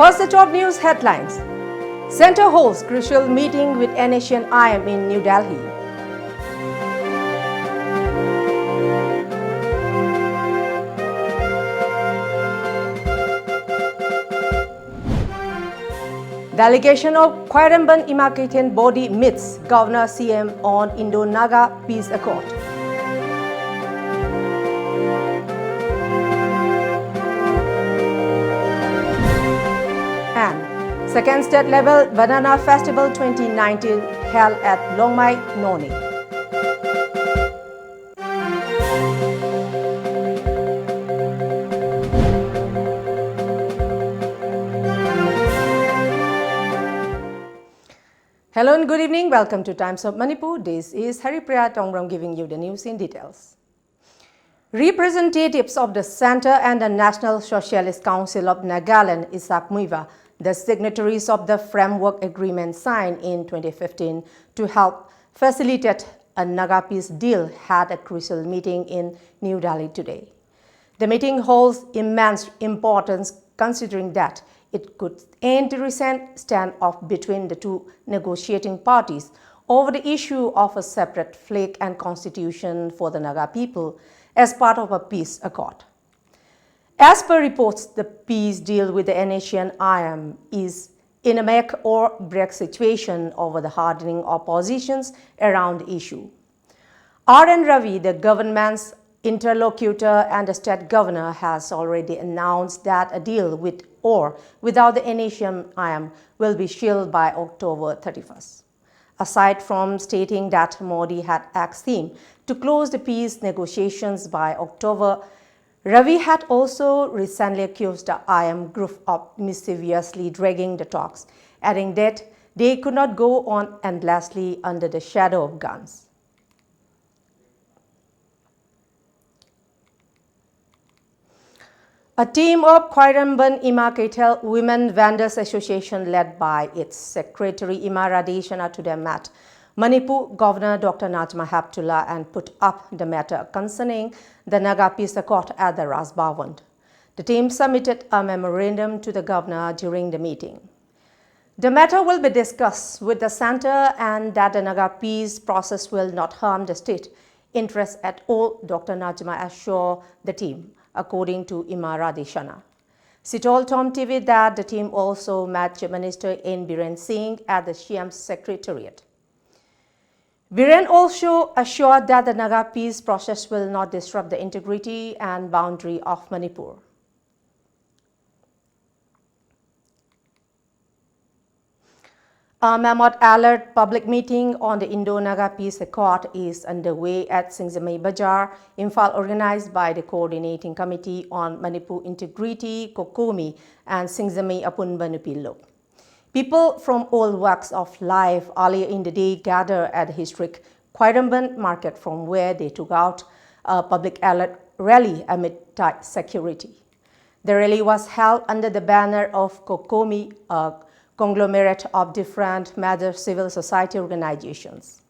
First, the top news headlines. Centre holds crucial meeting with NHIM in New Delhi. Delegation of Khairamban Imakaitian body meets Governor CM on Indo-Naga Peace Accord. And second state level Banana Festival 2019 held at Longmai, Noni. Hello and good evening. Welcome to Times of Manipur. This is HARIPRIYA Tongram giving you the news in details. Representatives of the Centre and the National Socialist Council of Nagaland, Isak Muiva, the signatories of the framework agreement signed in 2015 to help facilitate a Naga peace deal, had a crucial meeting in New Delhi today. The meeting holds immense importance considering that it could end the recent standoff between the two negotiating parties over the issue of a separate flag and constitution for the Naga people as part of a peace accord. As per reports, the peace deal with the NHIM is in a make or break situation over the hardening of positions around the issue. R.N. Ravi, the government's interlocutor and the state governor, has already announced that a deal with or without the NHIM will be sealed by October 31st. Aside from stating that Modi had asked him to close the peace negotiations by October, Ravi had also recently accused the IM group of mischievously dragging the talks, adding that they could not go on endlessly under the shadow of guns. A team of Khairamban Imakaitel Women Vendors Association led by its secretary Ima Radeshana today met Manipur Governor Dr. Najma Heptullah and put up the matter concerning the Naga Peace Accord at the Raj Bhavan. The team submitted a memorandum to the governor during the meeting. The matter will be discussed with the centre and that the Naga peace process will not harm the state interests at all, Dr. Najma assured the team, according to Ima Radeshana. She told TOMTV that the team also met Chief Minister N. Biren Singh at the CM's secretariat. Biren also assured that the Naga peace process will not disrupt the integrity and boundary of Manipur. A mammoth alert public meeting on the Indo-Naga Peace Accord is underway at Singzamei Bazaar, Imphal, organized by the Coordinating Committee on Manipur Integrity, Kokomi, and Singzamei Apunbanupillo. People from all walks of life earlier in the day gathered at the historic Khairamban market, from where they took out a public alert rally amid tight security. The rally was held under the banner of Kokomi, a conglomerate of different major civil society organizations.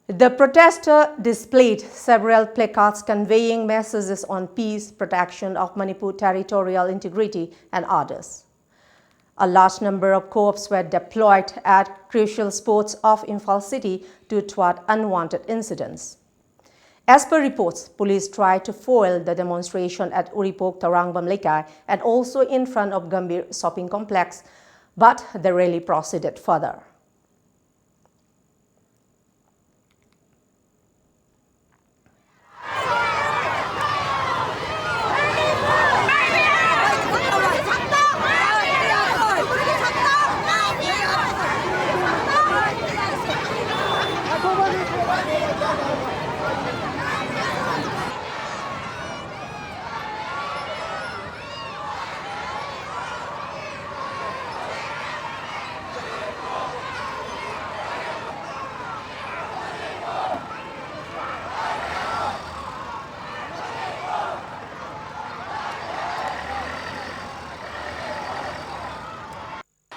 The protesters displayed several placards conveying messages on peace, protection of Manipur territorial integrity, and others. A large number of corps were deployed at crucial spots of Imphal city to thwart unwanted incidents. As per reports, police tried to foil the demonstration at Uripok Tarangbam Lekai and also in front of Gambir shopping complex, but the rally proceeded further.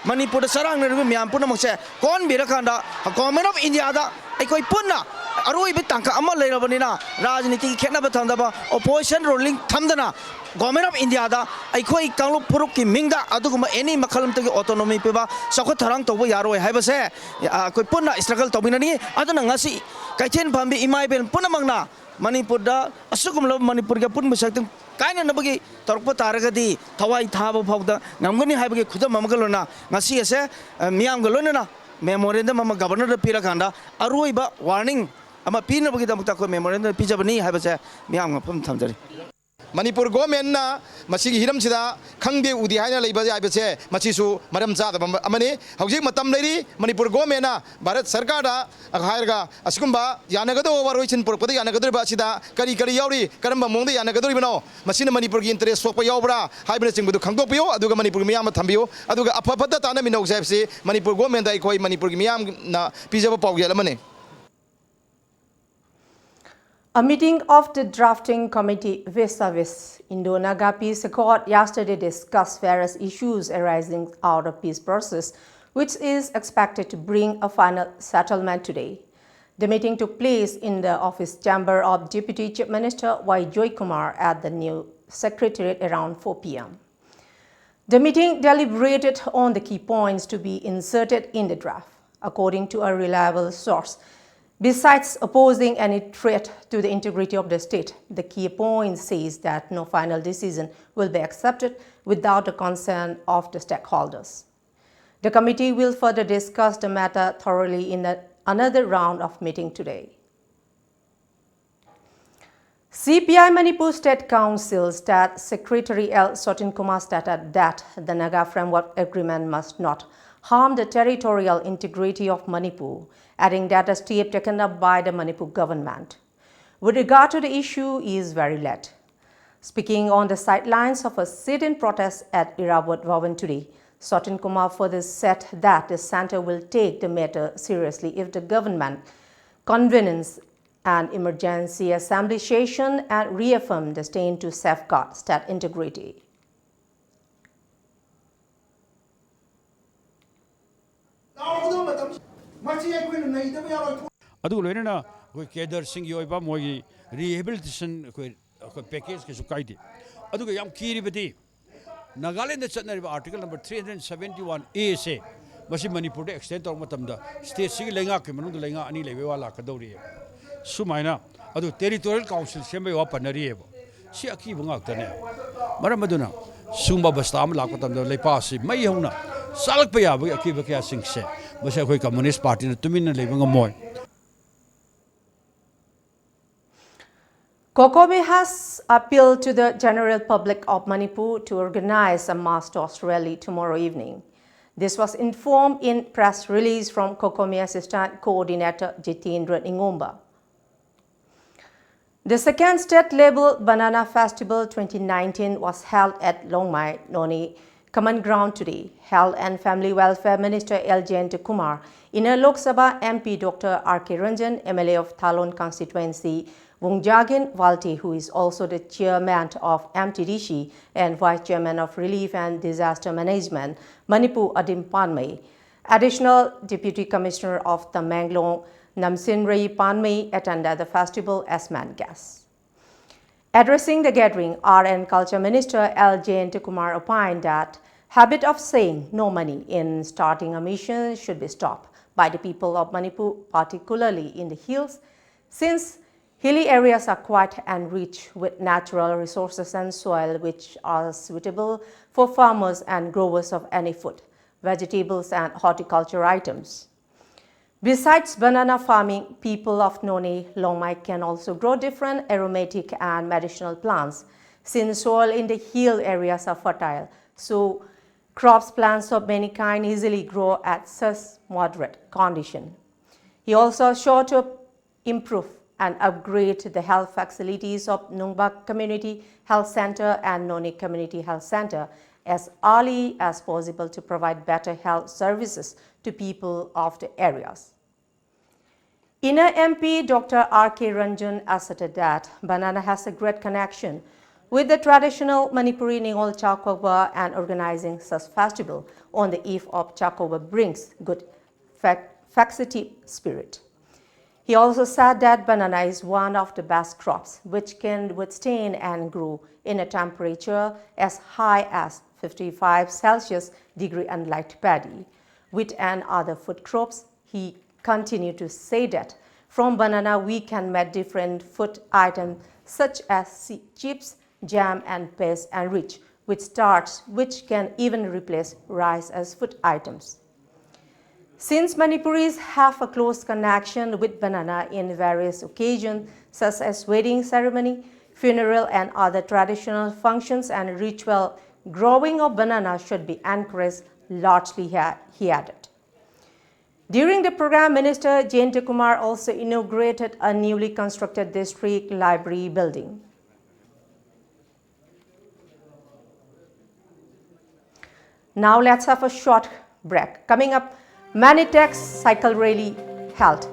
Manipur sarang nirumi miyam puna mokse kon birakanda Government of India da ekoi punna aroi bitangka amal leirabani na rajniti khena bathamda ba opposition ruling thamdana government of India da aikoi kanglup phuruk ki mingda aduguma any makhalam tagi autonomy peba sakho tharang tobo yaroi haibase koi punna struggle tobinani aduna ngasi kaithen phambi imai ben punamangna Manipur da asugumlo Manipur ga pun musakting kaina nabagi torpa taragadi thawai thaba phawda ngamgani haibagi khudam amagalona ngasi ase miyam galona na memorandum ama governor da pira kanda aruiba warning ama pina bagi damukta ko memorandum pijabani haibase miyam ngapam thamjari Manipur government na masigi hiram sida khangde udi haina leiba jai bese machisu maram cha da amani hojik matam leiri Manipur government na Bharat sarkar da aghairga askumba yanagado waroichin porpadi yanagado ba sida kari kari yauri karamba mongde yanagado bino masina Manipur gi interest sokpa yaubra haibne singbu khangdok piyo aduga Manipur miyam thambiyo aduga afafada tana minok saibse Manipur government da ikoi Manipur gi miyam na pijaba pawgel amane. A meeting of the drafting committee vis-a-vis Indo-Naga Peace Accord yesterday discussed various issues arising out of peace process, which is expected to bring a final settlement today. The meeting took place in the office chamber of Deputy Chief Minister Y. Joy Kumar at the new secretariat around 4 p.m. The meeting deliberated on the key points to be inserted in the draft. According to a reliable source, besides opposing any threat to the integrity of the state, the key point says that no final decision will be accepted without the consent of the stakeholders. The committee will further discuss the matter thoroughly in another round of meeting today. CPI Manipur State Council State Secretary L. Sotin Kumar stated that the Naga Framework Agreement must not harm the territorial integrity of Manipur, adding that a step taken up by the Manipur government with regard to the issue is very late. Speaking on the sidelines of a sit-in protest at Irabot Bhavan today, Sotin Kumar further said that the centre will take the matter seriously if the government convenes an emergency assembly session and reaffirm the stand to safeguard state integrity. ꯑꯗꯨꯒ ꯂꯣꯏꯅꯅ ꯑꯩꯈꯣꯏ ꯀꯦꯗꯔꯁꯤꯡꯒꯤ ꯑꯣꯏꯕ ꯃꯣꯏꯒꯤ rehabilitation ꯑꯩꯈꯣꯏ package ꯀꯩꯁꯨ ꯀꯥꯏꯗꯦ ꯑꯗꯨꯒ ꯌꯥꯝ ꯀꯤꯔꯤꯕꯗꯤ ꯅꯥꯒꯥꯂꯦꯟꯗ ꯆꯠꯅꯔꯤꯕ ꯑꯥꯔꯇꯤꯀꯜ ꯅꯝꯕꯔ 371A ꯁꯦ ꯃꯁꯤ ꯃꯅꯤꯄꯨꯔꯗ ꯑꯦꯛꯁꯇꯦꯟ ꯇꯧꯕ ꯃꯇꯝꯗ ꯁ꯭ꯇꯦꯠꯁꯤꯒꯤ ꯂꯩꯉꯥꯛꯀꯤ ꯃꯅꯨꯡꯗ ꯂꯩꯉꯥꯛ ꯑꯅꯤ ꯂꯩꯕ ꯋꯥ ꯂꯥꯛꯀꯗꯧꯔꯤꯑꯦꯕ ꯁꯨꯃꯥꯏꯅ ꯑꯗꯨ ꯇꯦꯔꯤꯇꯣꯔꯤꯌꯦꯜ ꯀꯥꯎꯟꯁꯤꯜ ꯁꯦꯝꯕꯒꯤ ꯋꯥ ꯄꯟꯅꯔꯤꯑꯦꯕ ꯁꯤ ꯑꯀꯤꯕ ꯉꯥꯛꯇꯅꯦ ꯃꯔꯝ ꯑꯗꯨꯅ ꯁꯨꯝꯕ ꯑꯕꯁꯊꯥ ꯑꯃ ꯂꯥꯛꯄ ꯃꯇꯝꯗ ꯂꯩꯄꯥꯛꯁꯤ ꯃꯩ ꯍꯧꯅ ꯆꯥꯛꯂꯛꯄ ꯌꯥꯕꯒꯤ ꯑꯀꯤꯕ ꯀꯌꯥꯁꯤꯡꯁꯦ ꯃꯁꯤ ꯑꯩꯈꯣꯏ ꯀꯝꯃꯨꯅꯤꯁꯠ ꯄꯥꯔꯇꯤꯅ ꯇꯨꯃꯤꯟꯅ ꯂꯩꯕ ꯉꯝꯃꯣꯏ. COCOME has appealed to the general public of Manipur to organize a mass toast rally tomorrow evening. This was informed in press release from COCOME Assistant Coordinator Jitendra Ingomba. The second state-level Banana Festival 2019 was held at Longmai, Noni Common Ground today. Health and Family Welfare Minister L. Jayant Kumar, Inner Lok Sabha MP Dr. R.K. Ranjan, MLA of Thalon constituency, Wongjagin Walti, who is also the chairman of MTDC and vice chairman of Relief and Disaster Management, Manipur Adim Panmei. Additional Deputy Commissioner of Tamenglong, Namsinrei Panmei, attended the festival as man guests. Addressing the gathering, RN Culture Minister L. Jayant Kumar opined that habit of saying no money in starting a mission should be stopped by the people of Manipur, particularly in the hills, since hilly areas are quite enriched with natural resources and soil which are suitable for farmers and growers of any food, vegetables and horticulture items. Besides banana farming, people of Noni Longmai can also grow different aromatic and medicinal plants, since soil in the hill areas are fertile, so plants of many kinds easily grow at such moderate condition. He also sought to improve and upgrade the health facilities of Nungbak Community Health Center and Noni Community Health Center as early as possible to provide better health services to people of the areas. Inner MP Dr. R.K. Ranjan asserted that banana has a great connection with the traditional Manipuri Ningol Chakoba, and organizing such festival on the eve of Chakoba brings good festive spirit. He also said that banana is one of the best crops which can withstand and grow in a temperature as high as 55 Celsius degree, unlike paddy, wheat and other food crops. He continued to say that from banana we can make different food items such as chips, jam and paste enriched with starch, which can even replace rice as food items. Since Manipuris have a close connection with banana in various occasions, such as wedding ceremony, funeral and other traditional functions and ritual, growing of banana should be encouraged largely, he added. During the program, Minister Jayanta Kumar also inaugurated a newly constructed district library building. Now let's have a short break. Coming up, Manitex cycle rally held.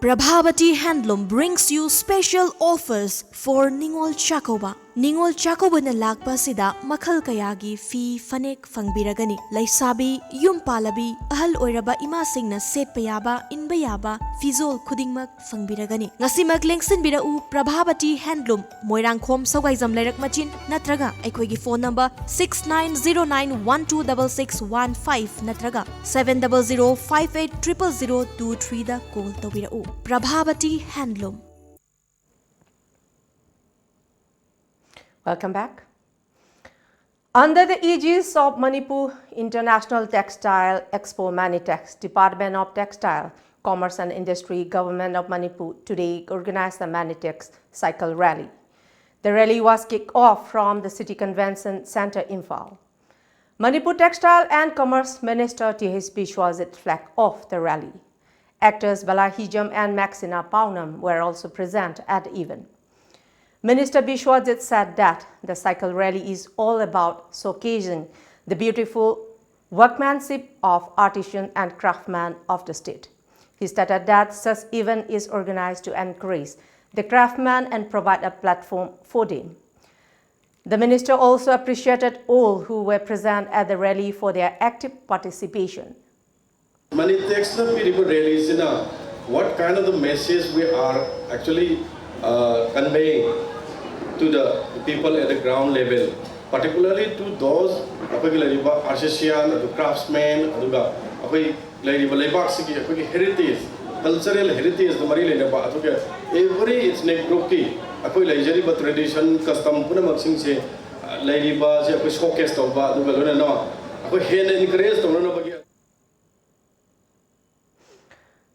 Prabhavati Handloom brings you special offers for Ningol Chakoba. Ningol Chakoba na lakpa sida makhal kayagi fi fanek fangbiragani. Laisabi, yum palabi, ahal oiraba ima singna set payaba, inbayaba, fizol kudingmak fangbiragani. Ngasi maglengsin birau Prabhavati Handloom, Moirang Khom Sawgaizam Lerak Machin, Natraga, Ekwegi phone number 6909126615, Natraga 700580023 da call tawirau. Prabhavati Handloom. Welcome back. Under the aegis of Manipur International Textile Expo Manitex, Department of Textile, Commerce and Industry, Government of Manipur today organized the Manitex Cycle Rally. The rally was kicked off from the City Convention Center, Imphal. Manipur Textile and Commerce Minister T.H. Bishwajit flagged off the rally. Actors Bala Hijam and Maxina Paunam were also present at the event. Minister Bishwajit said that the cycle rally is all about showcasing the beautiful workmanship of artisans and craftsmen of the state. He stated that such event is organized to encourage the craftsmen and provide a platform for them. The minister also appreciated all who were present at the rally for their active participation. Manitex rallies, what kind of the message we are actually conveying to the people at the ground level, particularly to those artisans, craftsmen, heritage, cultural heritage, every ethnic group tradition, custom, showcase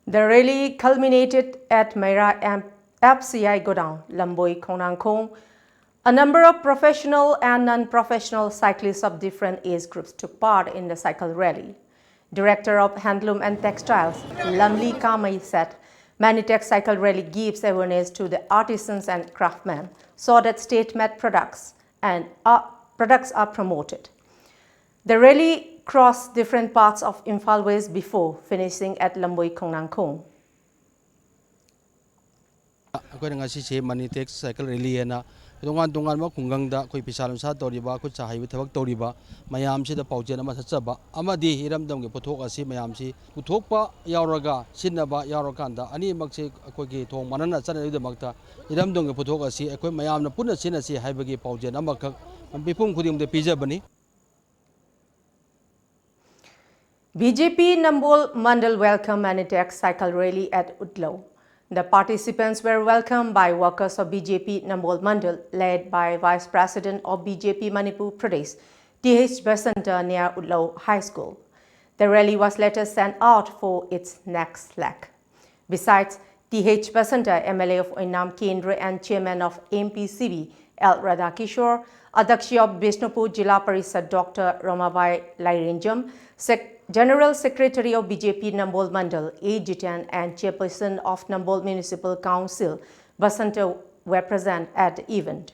The rally culminated at Maira FCI Godown, Lamboi Khonang Khong. A number of professional and non-professional cyclists of different age groups took part in the cycle rally. Director of Handloom and Textiles, Lamli Kamai said, Manitex Cycle Rally gives awareness to the artisans and craftsmen so that state-made products are promoted. The rally crossed different parts of Imphal West before finishing at Lamboi Khonang Khong. Manitex Cycle Rally and Dongan Kunganga, Kuipisalam Satoriba, Kuchahi, Toriba, Mayamsi, the Paujan Masaba, Amadi, Hiram Dong, Potoka, Mayamsi, Utopa, Yauraga, Sinaba, Yaurokanda, Ani Maxi, Koki, Tom, Manana, Sana, the Makta, Hiram Dong, Potoka, Mayam, Puna Sinasi, Hibagi, Paujan, Amaka, and Pipum Kudim, the Pizza Bunny. BJP Nambol Mandal welcomed Manitex Cycle Rally at Udlo. The participants were welcomed by workers of BJP Nambol Mandal, led by Vice President of BJP Manipur Pradesh, T.H. Basanta near Udlo High School. The rally was later sent out for its next leg. Besides, T.H. Basanta, MLA of Oinam Kendra and Chairman of MPCB, L. Radhakishore, Adakshi of Bishnupur Jila Parishad Dr. Ramabai Lairinjam, General Secretary of BJP Nambol Mandal, A. Jitan, and Chairperson of Nambol Municipal Council, Basanta, were present at the event.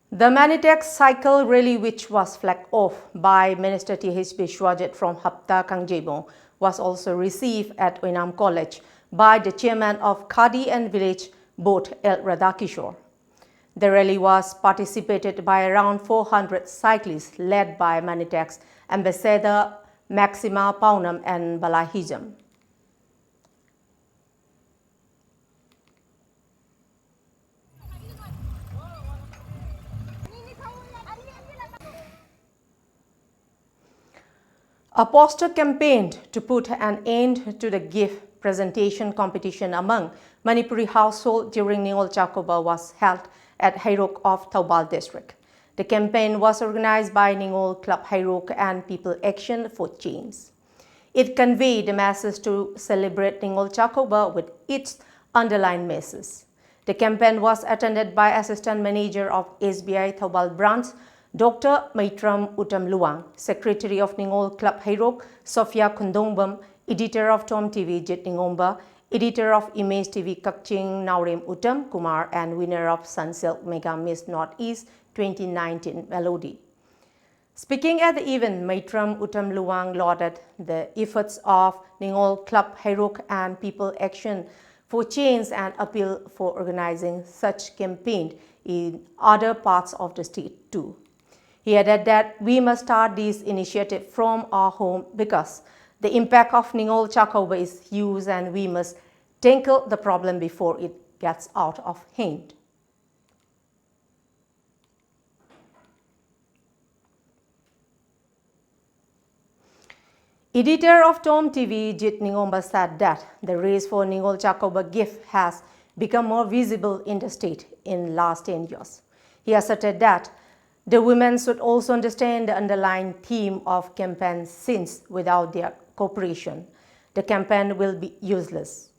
The Manitex cycle rally, which was flagged off by Minister T.H. Bishwajit from Hapta Kangjebo, was also received at Oinam College by the chairman of Khadi and Village Board, L. Radhakishore. The rally was participated by around 400 cyclists led by Manitex Ambassador Maxima Paunam and Balahijam. A poster campaigned to put an end to the gift presentation competition among Manipuri households during Ningol Chakoba was held at Hairok of Thoubal district. The campaign was organized by Ningol Club Hairok and People Action for Change. It conveyed the message to celebrate Ningol Chakoba with its underlined message. The campaign was attended by Assistant Manager of SBI Thoubal Branch, Dr. Maitram Uttam Luang, Secretary of Ningol Club Hairok, Sophia Kundongbam, Editor of TOMTV Jit Ningomba, Editor of Image TV Kakching Naurem Uttam Kumar, and winner of Sunsilk Mega Miss Northeast 2019 Melody. Speaking at the event, Maitram Uttam Luang lauded the efforts of Ningol Club Hairok and People Action for Change and appeal for organizing such campaign in other parts of the state too. He added that we must start this initiative from our home because the impact of Ningol Chakoba is huge and we must tackle the problem before it gets out of hand. Editor of TOMTV, Jit Ningomba, said that the race for Ningol Chakoba gift has become more visible in the state in last 10 years. He asserted that the women should also understand the underlying theme of campaign since without their cooperation, the campaign will be useless.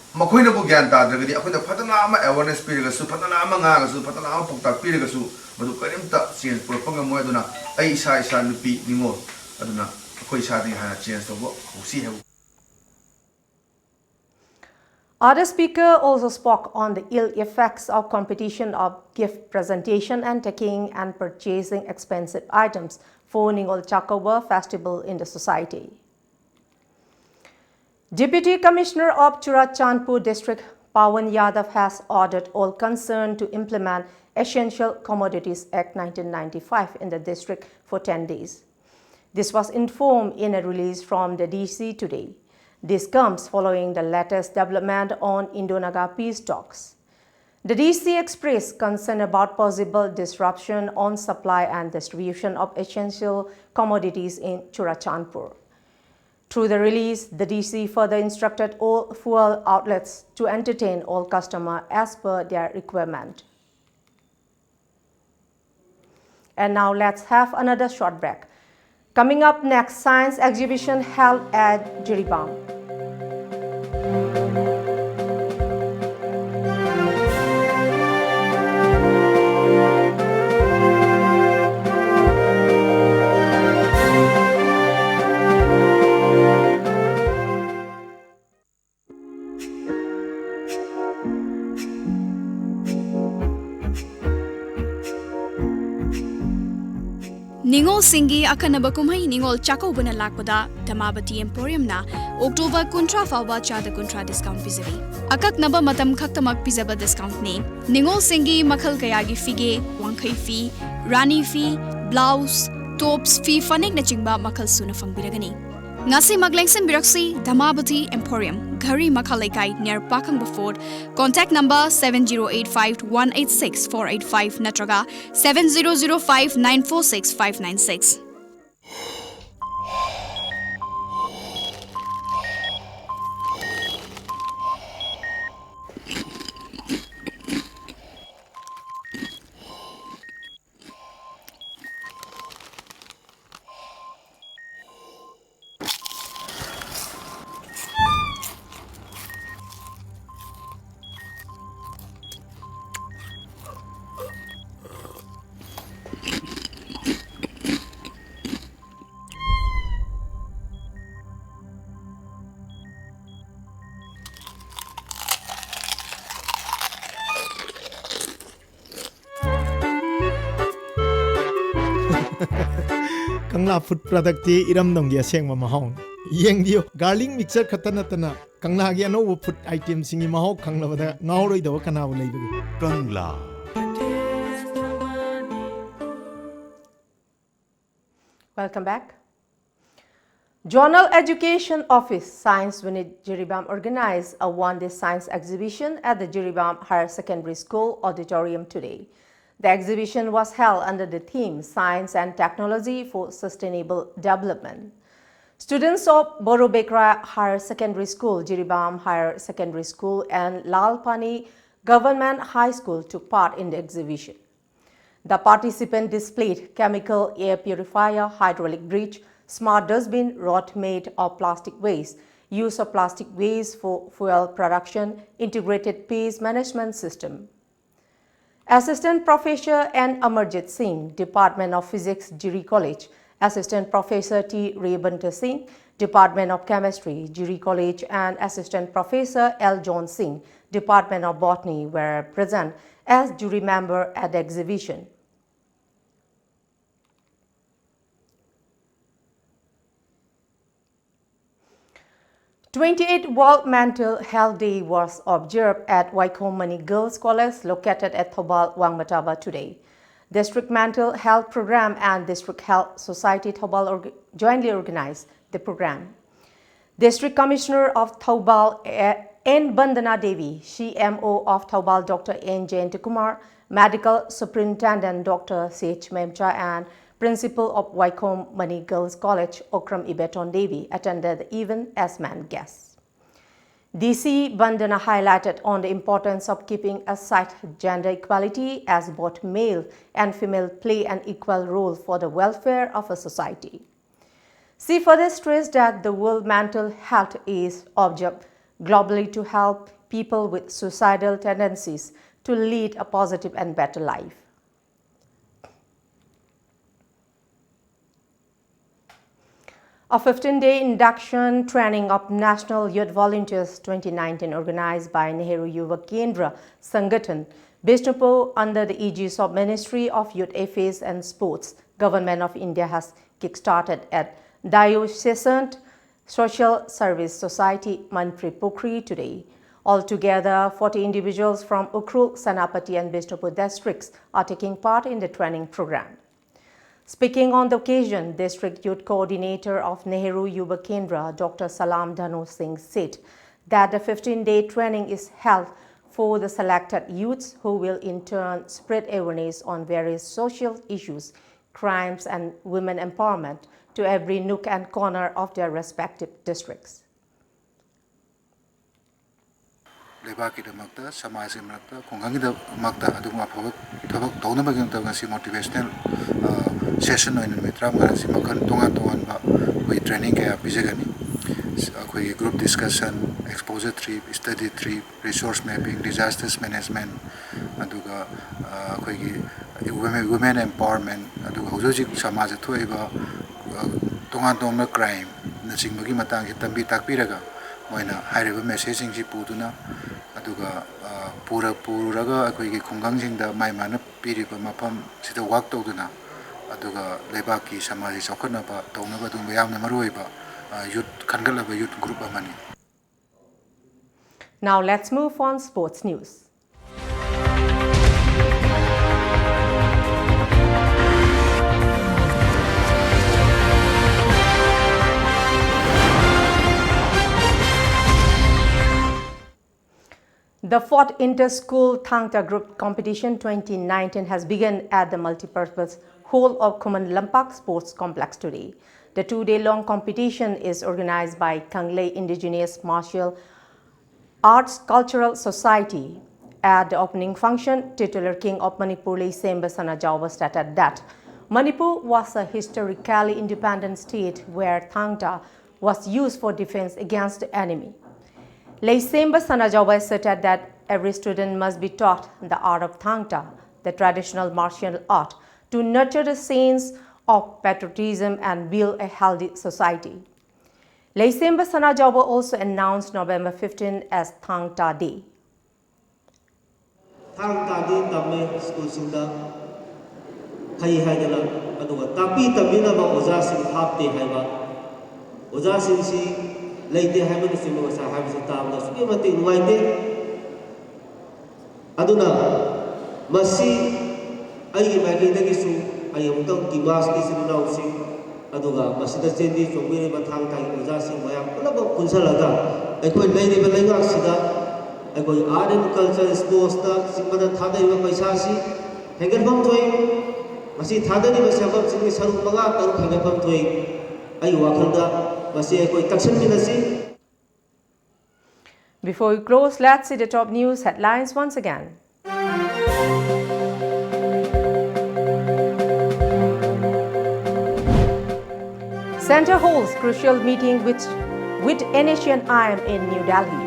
Makoina bu gyan ta dragadi akoina phatana ama awareness periga su phatana ama nga su phatana ama pokta periga su madu karimta change propanga mo aduna ai isa nupi ningol aduna akoi sa ding hana change to bo usi he. Other speaker also spoke on the ill effects of competition of gift presentation and taking and purchasing expensive items for Ningol Chakoba festival in the society. Deputy Commissioner of Churachandpur District, Pawan Yadav, has ordered all concerned to implement Essential Commodities Act 1995 in the district for 10 days. This was informed in a release from the DC today. This comes following the latest development on Indo-Naga peace talks. The DC expressed concern about possible disruption on supply and distribution of essential commodities in Churachandpur. Through the release, the DC further instructed all fuel outlets to entertain all customers as per their requirement. And now let's have another short break. Coming up next, science exhibition held at Jiribam. Ningol Singi akanaba kumhai Ningol Chakoba na lakpada Dhamabati Emporium na October kuntra fawba chada kuntra discount pizabi. Akak naba matam khaktamak pizaba discount ne Ningol Singi makhal kayagi fige, wangkai fi, rani fi, blouse, tops fi fanek na chingba makhal suna fangbiragani. Ngasi maglengsen biraksi Dhamabati Emporium, Ghari Makhalaikai near Pakang Baford. Contact number 7085-186-485 natraga 7005-946-596. Kangla food product ti iram dong ya seng ma mahong. Yeng dio garlic mixer khatana tana kangla gi ano food item singi mahok khangla bada ngauroi do kana bu lei bagi. Kangla. Welcome back. Journal Education Office Science Unit Jiribam organized a one-day science exhibition at the Jiribam Higher Secondary School auditorium today. The exhibition was held under the theme Science and Technology for Sustainable Development. Students of Borobekra Higher Secondary School, Jiribam Higher Secondary School and Lalpani Government High School took part in the exhibition. The participants displayed chemical air purifier, hydraulic bridge, smart dustbin, rod made of plastic waste, use of plastic waste for fuel production, integrated waste management system. Assistant Professor N. Amarjit Singh, Department of Physics, Jiri College, Assistant Professor T. Rebanta Singh, Department of Chemistry, Jiri College, and Assistant Professor L. John Singh, Department of Botany, were present as jury member at the exhibition. The 28th World Mental Health Day was observed at Waikomani Girls College located at Thobal, Wangmatava today. District Mental Health Program and District Health Society Thobal jointly organized the program. District Commissioner of Thobal N. Bandana Devi, CMO of Thobal Dr. N. Jayantikumar, Medical Superintendent Dr. C.H. Memcha and Principal of Waikomani Girls College, Okram Ibeton Devi, attended the event as main guests. DC Bandana highlighted on the importance of keeping aside gender equality as both male and female play an equal role for the welfare of a society. She further stressed that the World Mental Health is observed globally to help people with suicidal tendencies to lead a positive and better life. A 15-day induction training of National Youth Volunteers 2019 organized by Nehru Yuva Kendra Sangathan, Bishnupur under the aegis of Ministry of Youth Affairs and Sports, Government of India has kick-started at Diocesan Social Service Society Manipuri today. Altogether, 40 individuals from Ukhrul, Sanapati and Bishnupur districts are taking part in the training program. Speaking on the occasion, District Youth Coordinator of Nehru Yuva Kendra, Dr. Salam Dhanu Singh, said that the 15-day training is held for the selected youths who will in turn spread awareness on various social issues, crimes and women empowerment to every nook and corner of their respective districts. Lebakidamakta, Samajimrakta, Kungangidamakta, Aduma Tabak, Donabagantagasi motivational session in Mitra Marasi Makan Tongan with training Pizagani, group discussion, exposure trip, study trip, resource mapping, disasters management, Aduga women empowerment, Aduga Hujik Samaja Tueva, Tongan crime, Nasingmagi Matang, Tambi Takpiraga. Moina high-level messaging si puduna aduga puraga akoigi khungangsingda maimana piriba mapam sida work tawduna aduga lebaki samaji chokhanaba tawnaba dumba yamna maruiba youth khangalaba youth group amani. Now let's move on sports news. The 4th Inter-School Thangta Group Competition 2019 has begun at the multipurpose Hall of Kuman Lampak Sports Complex today. The two-day-long competition is organized by Kanglei Indigenous Martial Arts Cultural Society. At the opening function, titular King of Manipur Semba Sanajawa stated that Manipur was a historically independent state where Thangta was used for defense against the enemy. Semba Sanajawa asserted that every student must be taught the art of Thangta, the traditional martial art, to nurture the sense of patriotism and build a healthy society. Semba Sanajawa also announced November 15 as Thangta Day. Thangta Day tamme school singda ꯐꯩ ꯍꯥꯏꯗꯅ ꯑꯗꯨꯒ ꯇꯥꯛꯄꯤ ꯇꯝꯕꯤꯅꯕ ꯑꯣꯖꯥꯁꯤꯡ ꯍꯥꯞꯇꯦ ꯍꯥꯏꯕ ꯑꯣꯖꯥꯁꯤꯡꯁꯤ ꯂꯩꯇꯦ ꯍꯥꯏꯕꯅꯆꯤꯡꯕ ꯉꯁꯥꯏ ꯍꯥꯏꯕꯁꯤ ꯇꯥꯕꯗ ꯑꯁꯨꯛꯀꯤ ꯃꯇꯤꯛ ꯅꯨꯡꯉꯥꯏꯇꯦ ꯑꯗꯨꯅ ꯃꯁꯤ ꯑꯩꯒꯤ ꯃꯥꯏꯀꯩꯗꯒꯤꯁꯨ ꯑꯩ ꯑꯃꯨꯛꯇꯪ ꯀꯤꯕꯥꯁꯀꯤ ꯏꯆꯤꯟ ꯏꯅꯥꯎꯁꯤꯡ ꯑꯗꯨꯒ ꯃꯁꯤꯗ ꯆꯦꯟꯕꯤ ꯆꯣꯡꯕꯤꯔꯤꯕ ꯊꯥꯡ ꯊꯥꯒꯤ ꯑꯣꯖꯥꯁꯤꯡ ꯃꯌꯥꯝ ꯄꯨꯝꯅꯃꯛ ꯄꯨꯟꯁꯤꯜꯂꯒ ꯑꯩꯈꯣꯏ ꯂꯩꯔꯤꯕ ꯂꯩꯉꯥꯛꯁꯤꯗ ꯑꯩꯈꯣꯏ ꯑꯥꯔꯠ ꯑꯦꯟ ꯀꯜꯆꯔ ꯁ꯭ꯄꯣꯔꯠꯁꯇ ꯆꯤꯡꯕꯗ ꯊꯥꯗꯔꯤꯕ ꯄꯩꯁꯥꯁꯤ ꯍꯦꯟꯒꯠꯐꯝ ꯊꯣꯛꯏ ꯃꯁꯤ ꯊꯥꯗꯔꯤꯕ ꯁꯦꯟꯐꯝꯁꯤꯡꯒꯤ ꯁꯔꯨꯛ 5-6 ꯍꯦꯟꯒꯠꯐꯝ ꯊꯣꯛꯏ ꯑꯩꯒꯤ ꯋꯥꯈꯜꯗ ꯃꯁꯤ ꯑꯩꯈꯣꯏ ꯇꯛꯁꯟꯃꯤꯟꯅꯁꯤ. Before we close, let's see the top news headlines once again. Centre holds crucial meeting with NHNIM in New Delhi.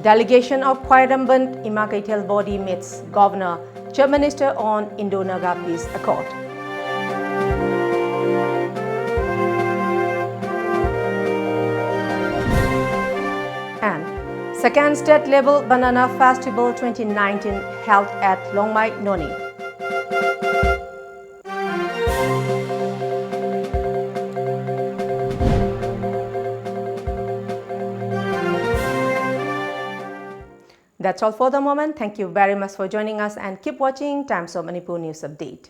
Delegation of Khwairamband Imakaitel body meets Governor, Chief Minister on Indo-Naga Peace Accord. And second state level Banana Festival 2019 held at Longmai Noni. That's all for the moment. Thank you very much for joining us and keep watching Times of Manipur News Update.